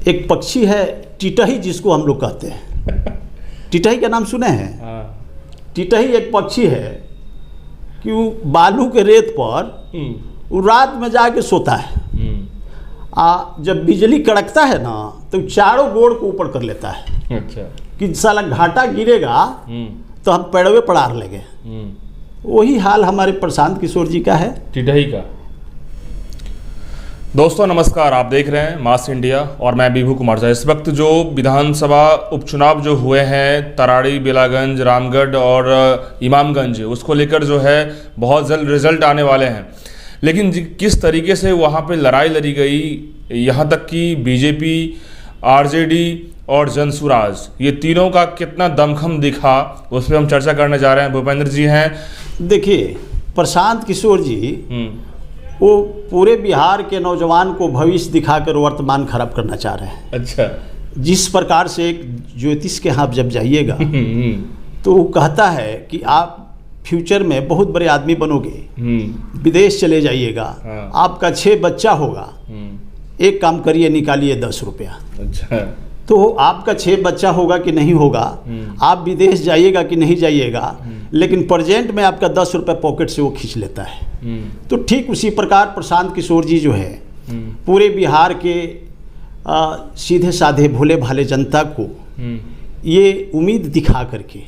एक पक्षी है टिटही, जिसको हम लोग कहते हैं। टिटही का नाम सुने हैं? टिटही एक पक्षी है कि वो बालू के रेत पर वो रात में जाके सोता है। जब बिजली कड़कता है ना तो चारों गोड़ को ऊपर कर लेता है। अच्छा। कि साला घाटा गिरेगा तो हम पेड़वे पड़ार लेंगे। वही हाल हमारे प्रशांत किशोर जी का है, टिटही का। दोस्तों नमस्कार, आप देख रहे हैं मास इंडिया और मैं विभू कुमार झा। इस वक्त जो विधानसभा उपचुनाव जो हुए हैं तराड़ी, बेलागंज, रामगढ़ और इमामगंज, उसको लेकर जो है बहुत जल्द रिजल्ट आने वाले हैं। लेकिन किस तरीके से वहाँ पे लड़ाई लड़ी गई, यहाँ तक कि बीजेपी, आरजेडी और जनसुराज, ये तीनों का कितना दमखम दिखा, उस पर हम चर्चा करने जा रहे हैं। भूपेंद्र जी हैं। देखिए, प्रशांत किशोर जी वो पूरे बिहार के नौजवान को भविष्य दिखाकर वर्तमान खराब करना चाह रहे हैं। अच्छा। जिस प्रकार से एक ज्योतिष के यहाँ जब जाइएगा तो वो कहता है कि आप फ्यूचर में बहुत बड़े आदमी बनोगे, विदेश चले जाइएगा, आपका 6 बच्चा होगा, एक काम करिए, निकालिए 10 रुपया। अच्छा। तो आपका 6 बच्चा होगा कि नहीं होगा, आप विदेश जाइएगा कि नहीं जाइएगा, लेकिन प्रेजेंट में आपका 10 रुपये पॉकेट से वो खींच लेता है। तो ठीक उसी प्रकार प्रशांत किशोर जी जो है पूरे बिहार के सीधे साधे भोले भाले जनता को ये उम्मीद दिखा करके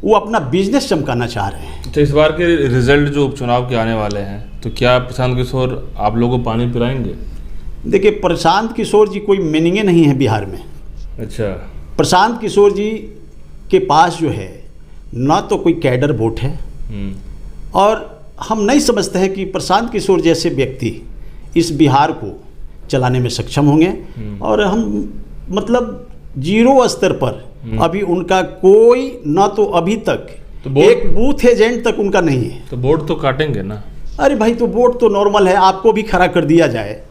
वो अपना बिजनेस चमकाना चाह रहे हैं। तो इस बार के रिजल्ट जो उपचुनाव के आने वाले हैं, तो क्या प्रशांत किशोर आप लोगों को पानी पिलाएंगे? देखिए, प्रशांत किशोर जी कोई मीनिंग नहीं है बिहार में। अच्छा। प्रशांत किशोर जी के पास जो है ना तो कोई कैडर वोट है, और हम नहीं समझते हैं कि प्रशांत किशोर जैसे व्यक्ति इस बिहार को चलाने में सक्षम होंगे। और हम मतलब जीरो स्तर पर अभी उनका कोई ना तो अभी तक तो एक बूथ एजेंट तक उनका नहीं है। तो वोट तो काटेंगे ना? अरे भाई, तो वोट तो नॉर्मल है, आपको भी खड़ा कर दिया जाए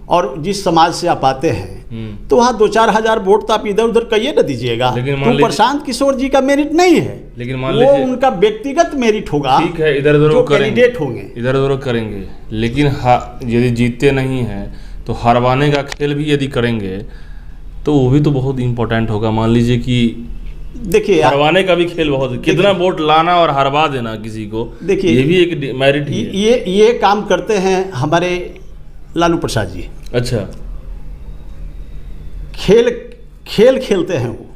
और जिस समाज से आप आते हैं तो वहाँ 2-4 हजार वोट तो आप इधर उधर कहिए ना दीजिएगा। तो प्रशांत किशोर जी का मेरिट नहीं है, लेकिन वो उनका व्यक्तिगत मेरिट होगा। ठीक है, इधर उधर कैंडिडेट होंगे, इधर उधर करेंगे, लेकिन यदि जीतते नहीं हैं तो हरवाने का खेल भी यदि करेंगे तो वो भी तो बहुत इम्पोर्टेंट होगा। मान लीजिए कि देखिए, हरवाने का भी खेल बहुत, कितना वोट लाना और हरवा देना किसी को, देखिए ये भी एक मेरिट ही है। ये काम करते हैं हमारे लालू प्रसाद जी। अच्छा। खेल खेलते हैं वो,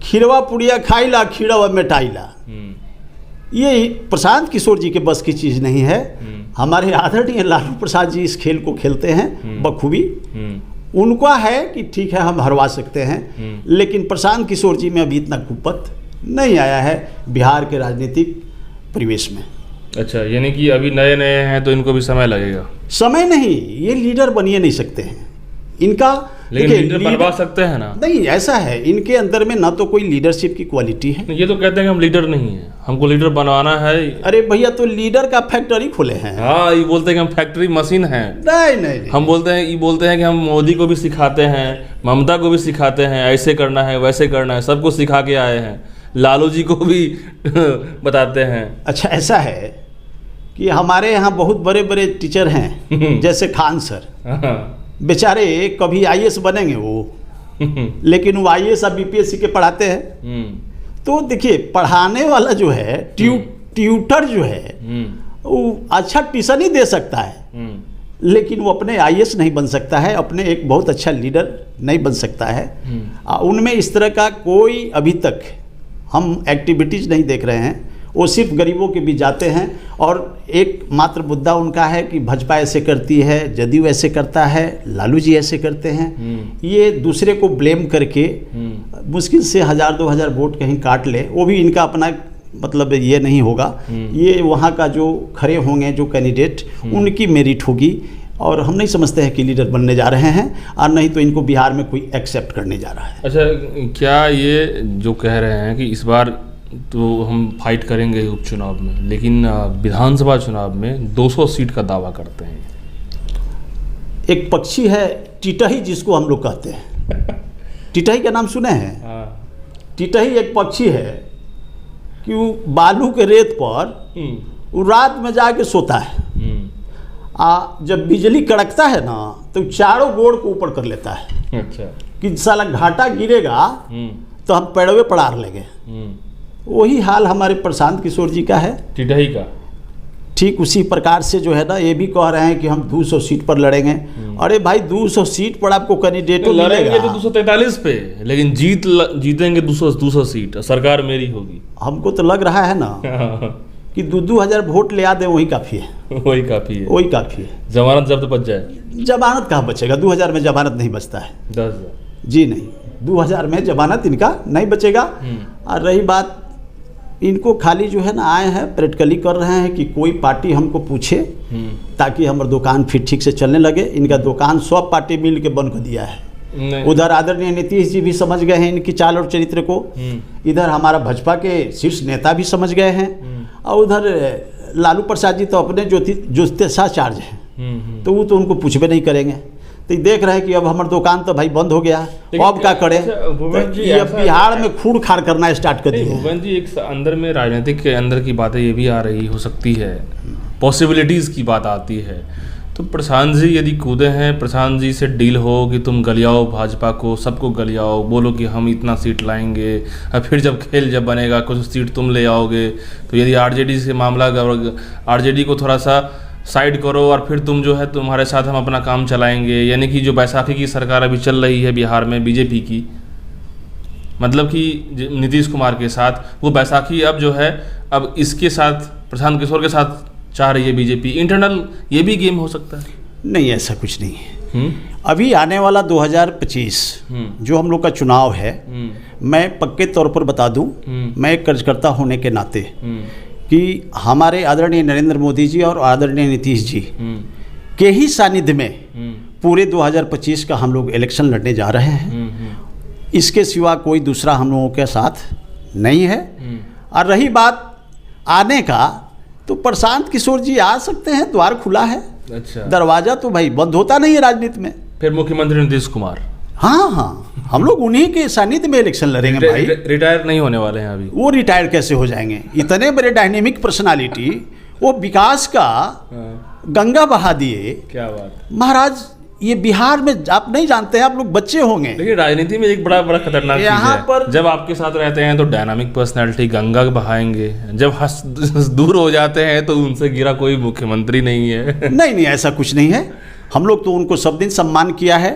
खीरवा पुड़िया खाइला, खीरवा मिटाइला। ये प्रशांत किशोर जी के बस की चीज़ नहीं है। हमारे आदरणीय लालू प्रसाद जी इस खेल को खेलते हैं बखूबी। उनका है कि ठीक है हम हरवा सकते हैं, लेकिन प्रशांत किशोर जी में अभी इतना कुपत नहीं आया है बिहार के राजनीतिक परिवेश में। अच्छा, यानी कि अभी नए नए हैं तो इनको भी समय लगेगा? समय नहीं, ये लीडर बनिए नहीं सकते हैं इनका। लेकिन लीडर बनवा सकते हैं ना? नहीं, ऐसा है इनके अंदर में ना तो कोई लीडरशिप की क्वालिटी है। ये तो कहते हैं कि हम लीडर नहीं हैं, हमको लीडर बनवाना है। अरे भैया, तो लीडर का फैक्ट्री खोले हैं। हाँ, ये बोलते हैं कि हम फैक्ट्री मशीन हैं। नहीं, हम बोलते हैं कि हम मोदी को भी सिखाते हैं, ममता को भी सिखाते हैं, ऐसे करना है वैसे करना है, सबको सिखा के आए हैं, लालू जी को भी बताते हैं। अच्छा, ऐसा है कि हमारे यहाँ बहुत बड़े बड़े टीचर हैं जैसे खान सर, बेचारे कभी आईएएस बनेंगे वो, लेकिन वो आईएएस अब बीपीएससी के पढ़ाते हैं। तो देखिए, पढ़ाने वाला जो है ट्यूटर जो है वो अच्छा ट्यूशन ही दे सकता है, लेकिन वो अपने आईएएस नहीं बन सकता है, अपने एक बहुत अच्छा लीडर नहीं बन सकता है। उनमें इस तरह का कोई अभी तक हम एक्टिविटीज़ नहीं देख रहे हैं। वो सिर्फ गरीबों के बीच जाते हैं और एक मात्र मुद्दा उनका है कि भाजपा ऐसे करती है, जदयू ऐसे करता है, लालू जी ऐसे करते हैं। ये दूसरे को ब्लेम करके मुश्किल से 1000-2000 वोट कहीं काट ले, वो भी इनका अपना मतलब ये नहीं होगा। ये वहाँ का जो खड़े होंगे जो कैंडिडेट, उनकी मेरिट होगी। और हम नहीं समझते हैं कि लीडर बनने जा रहे हैं, और नहीं तो इनको बिहार में कोई एक्सेप्ट करने जा रहा है। अच्छा, क्या ये जो कह रहे हैं कि इस बार तो हम फाइट करेंगे उपचुनाव में, लेकिन विधानसभा चुनाव में 200 सीट का दावा करते हैं? एक पक्षी है टिटही, जिसको हम लोग कहते हैं। टिटही का नाम सुने हैं? टिटही एक पक्षी है कि वो बालू के रेत पर वो रात में जाके सोता है। जब बिजली कड़कता है ना तो चारों गोड़ को ऊपर कर लेता है अच्छा कि साला घाटा गिरेगा तो हम पेड़वे पड़ार लेंगे। वही हाल हमारे प्रशांत किशोर जी का है, टिटही का। ठीक उसी प्रकार से जो है ना ये भी कह रहे हैं कि हम 200 सीट पर लड़ेंगे। अरे भाई 200 सीट पर आपको कैंडिडेट लड़ेंगे तो 243 पे, लेकिन जीतेंगे 200 सीट, सरकार मेरी होगी। हमको तो लग रहा है ना कि 2,000 वोट ले आ दे वही काफ़ी है। वही काफ़ी है, वही काफ़ी है। जमानत जब्त बच जाए। जमानत कहाँ बचेगा, 2,000 में जमानत नहीं बचता है। 10,000 जी नहीं, 2,000 में जमानत इनका नहीं बचेगा। और रही बात, इनको खाली जो है ना आए हैं प्रैक्टिकली कर रहे हैं कि कोई पार्टी हमको पूछे ताकि हमारा दुकान फिर ठीक से चलने लगे। इनका दुकान सब पार्टी मिल के बंद कर दिया है। उधर आदरणीय नीतीश जी भी समझ गए हैं इनकी चाल और चरित्र को, इधर हमारा भाजपा के शीर्ष नेता भी समझ गए हैं, और उधर लालू प्रसाद जी तो अपने ज्योतिषाचार्य हैं, तो वो तो उनको पूछबे नहीं करेंगे। तो देख रहे हैं कि अब हमारा दुकान तो भाई बंद हो गया, अब क्या करें। तो ये अब बिहार में खून खार करना स्टार्ट कर दिया। भुवन जी, एक अंदर में राजनीतिक के अंदर की बातें ये भी आ रही हो सकती है, पॉसिबिलिटीज़ की बात आती है। तो प्रशांत जी यदि कूदे हैं, प्रशांत जी से डील हो कि तुम गलियाओ भाजपा को, सबको गलियाओ, बोलो कि हम इतना सीट लाएंगे, और फिर जब खेल जब बनेगा कुछ सीट तुम ले आओगे, तो यदि आरजेडी से मामला, आरजेडी को थोड़ा सा साइड करो और फिर तुम जो है तुम्हारे साथ हम अपना काम चलाएंगे। यानी कि जो बैसाखी की सरकार अभी चल रही है बिहार में बीजेपी की, मतलब कि नीतीश कुमार के साथ, वो बैसाखी अब जो है अब इसके साथ प्रशांत किशोर के साथ चाह रही है बीजेपी। इंटरनल ये भी गेम हो सकता है? नहीं, ऐसा कुछ नहीं है। अभी आने वाला 2025 जो हम लोग का चुनाव है, मैं पक्के तौर पर बता दूं, मैं एक कार्यकर्ता होने के नाते कि हमारे आदरणीय नरेंद्र मोदी जी और आदरणीय नीतीश जी के ही सानिध्य में पूरे 2025 का हम लोग इलेक्शन लड़ने जा रहे हैं। इसके सिवा कोई दूसरा हम लोगों के साथ नहीं है। और रही बात आने का, तो प्रशांत किशोर जी आ सकते हैं, द्वार खुला है। अच्छा, दरवाजा तो भाई बंद होता नहीं है राजनीति में। फिर मुख्यमंत्री नीतीश कुमार, हाँ, हम लोग उन्हीं के सानिध्य में इलेक्शन लड़ेंगे भाई। रिटायर नहीं होने वाले हैं अभी। वो रिटायर कैसे हो जाएंगे? इतने बड़े डायनेमिक पर्सनालिटी, वो विकास का गंगा बहा दिए। क्या बात महाराज, ये बिहार में आप नहीं जानते हैं, आप लोग बच्चे होंगे। लेकिन राजनीति में एक बड़ा खतरनाक यहाँ चीज है, पर जब आपके साथ रहते हैं तो डायनामिक पर्सनालिटी गंगा बहाएंगे, जब दूर हो जाते हैं तो उनसे गिरा कोई मुख्यमंत्री नहीं है। नहीं, ऐसा कुछ नहीं है। हम लोग तो उनको सब दिन सम्मान किया है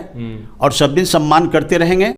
और सब दिन सम्मान करते रहेंगे।